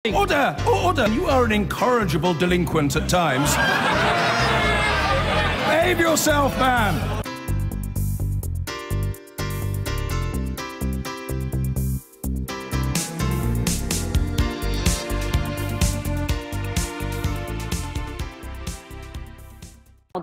Order! Order! You are an incorrigible delinquent at times. Behave yourself, man!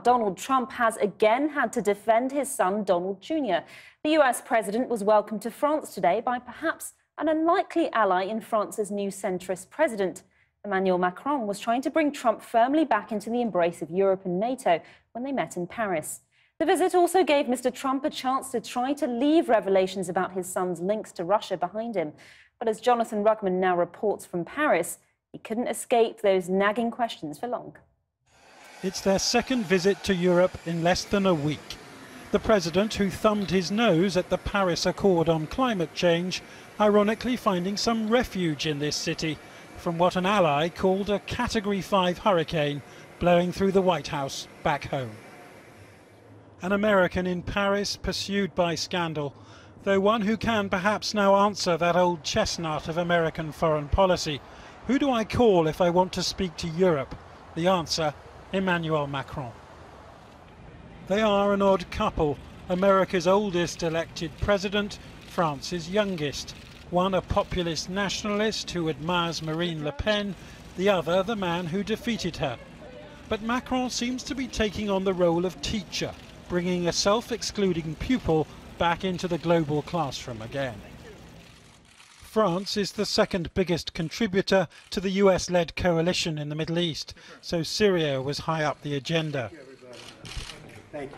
Donald Trump has again had to defend his son, Donald Jr. The US president was welcomed to France today by perhaps an unlikely ally in France's new centrist president. Emmanuel Macron was trying to bring Trump firmly back into the embrace of Europe and NATO when they met in Paris. The visit also gave Mr. Trump a chance to try to leave revelations about his son's links to Russia behind him. But as Jonathan Rugman now reports from Paris, he couldn't escape those nagging questions for long. It's their second visit to Europe in less than a week. The president, who thumbed his nose at the Paris Accord on climate change, ironically finding some refuge in this city from what an ally called a Category 5 hurricane blowing through the White House back home. An American in Paris pursued by scandal, though one who can perhaps now answer that old chestnut of American foreign policy. Who do I call if I want to speak to Europe? The answer: Emmanuel Macron. They are an odd couple, America's oldest elected president, France's youngest. One a populist nationalist who admires Marine Le Pen, the other the man who defeated her. But Macron seems to be taking on the role of teacher, bringing a self-excluding pupil back into the global classroom again. France is the second biggest contributor to the US-led coalition in the Middle East, so Syria was high up the agenda. Thank you.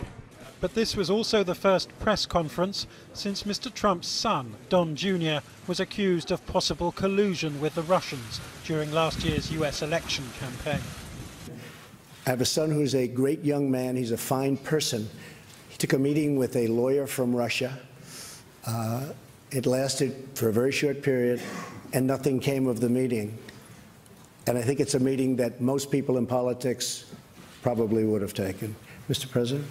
But this was also the first press conference since Mr. Trump's son, Don Jr., was accused of possible collusion with the Russians during last year's US election campaign. I have a son who's a great young man. He's a fine person. He took a meeting with a lawyer from Russia. It lasted for a very short period, and nothing came of the meeting. And I think it's a meeting that most people in politics probably would have taken. Mr. President?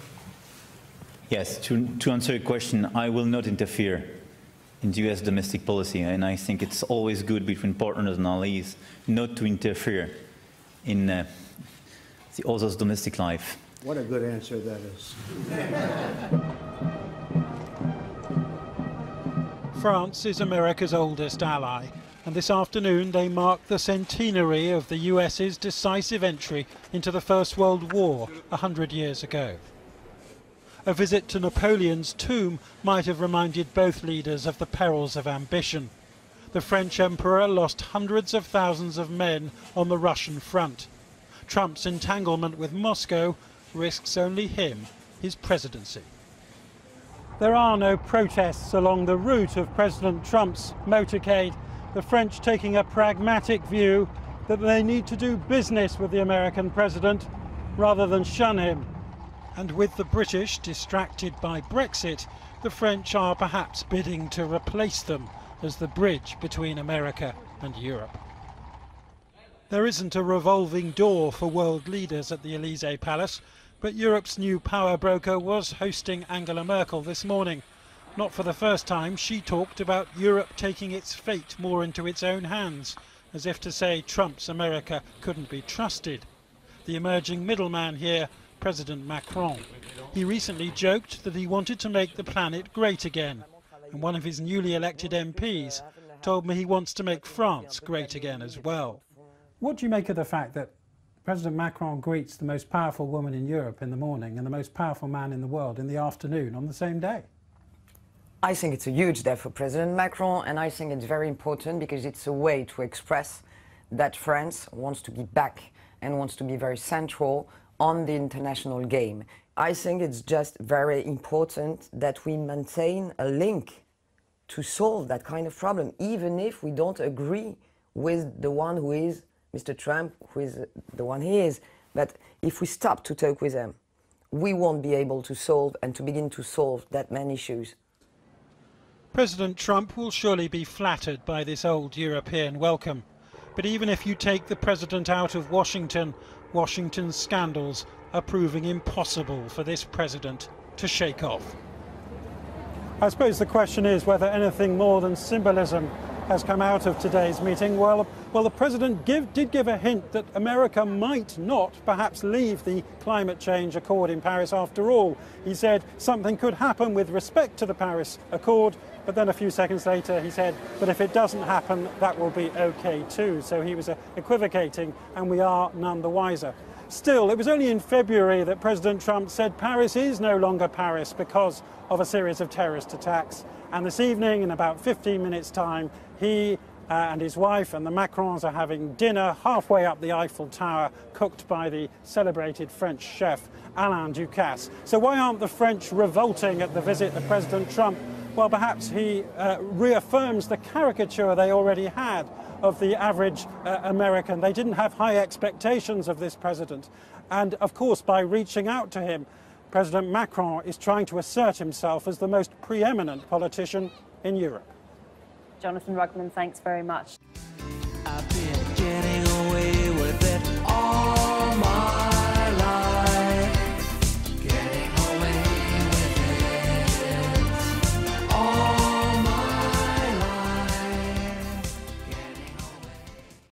Yes, to answer your question, I will not interfere in US domestic policy, and I think it's always good between partners and allies not to interfere in the other's domestic life. What a good answer that is. France is America's oldest ally, and this afternoon they mark the centenary of the US's decisive entry into the First World War 100 years ago. A visit to Napoleon's tomb might have reminded both leaders of the perils of ambition. The French emperor lost hundreds of thousands of men on the Russian front. Trump's entanglement with Moscow risks only him his presidency. There are no protests along the route of President Trump's motorcade, the French taking a pragmatic view that they need to do business with the American president rather than shun him. And with the British distracted by Brexit, the French are perhaps bidding to replace them as the bridge between America and Europe. There isn't a revolving door for world leaders at the Elysee Palace, but Europe's new power broker was hosting Angela Merkel this morning. Not for the first time, she talked about Europe taking its fate more into its own hands, as if to say Trump's America couldn't be trusted. The emerging middleman here, President Macron. He recently joked that he wanted to make the planet great again, and one of his newly elected MPs told me he wants to make France great again as well. What do you make of the fact that President Macron greets the most powerful woman in Europe in the morning and the most powerful man in the world in the afternoon on the same day? I think it's a huge day for President Macron, and I think it's very important because it's a way to express that France wants to be back and wants to be very central on the international game. I think it's just very important that we maintain a link to solve that kind of problem, even if we don't agree with the one who is Mr. Trump, who is the one he is. But if we stop to talk with him, we won't be able to solve and to begin to solve that many issues. President Trump will surely be flattered by this old European welcome. But even if you take the president out of Washington, Washington's scandals are proving impossible for this president to shake off. I suppose the question is whether anything more than symbolism has come out of today's meeting. Well, the president did give a hint that America might not perhaps leave the climate change accord in Paris after all. He said something could happen with respect to the Paris Accord, but then a few seconds later he said, but if it doesn't happen, that will be okay too. So he was equivocating, and we are none the wiser. Still, it was only in February that President Trump said Paris is no longer Paris because of a series of terrorist attacks. And this evening, in about 15 minutes' time, he and his wife and the Macrons are having dinner halfway up the Eiffel Tower, cooked by the celebrated French chef Alain Ducasse. So why aren't the French revolting at the visit of President Trump? Well, perhaps he reaffirms the caricature they already had of the average American. They didn't have high expectations of this president. And of course, by reaching out to him, President Macron is trying to assert himself as the most preeminent politician in Europe. Jonathan Rugman, thanks very much.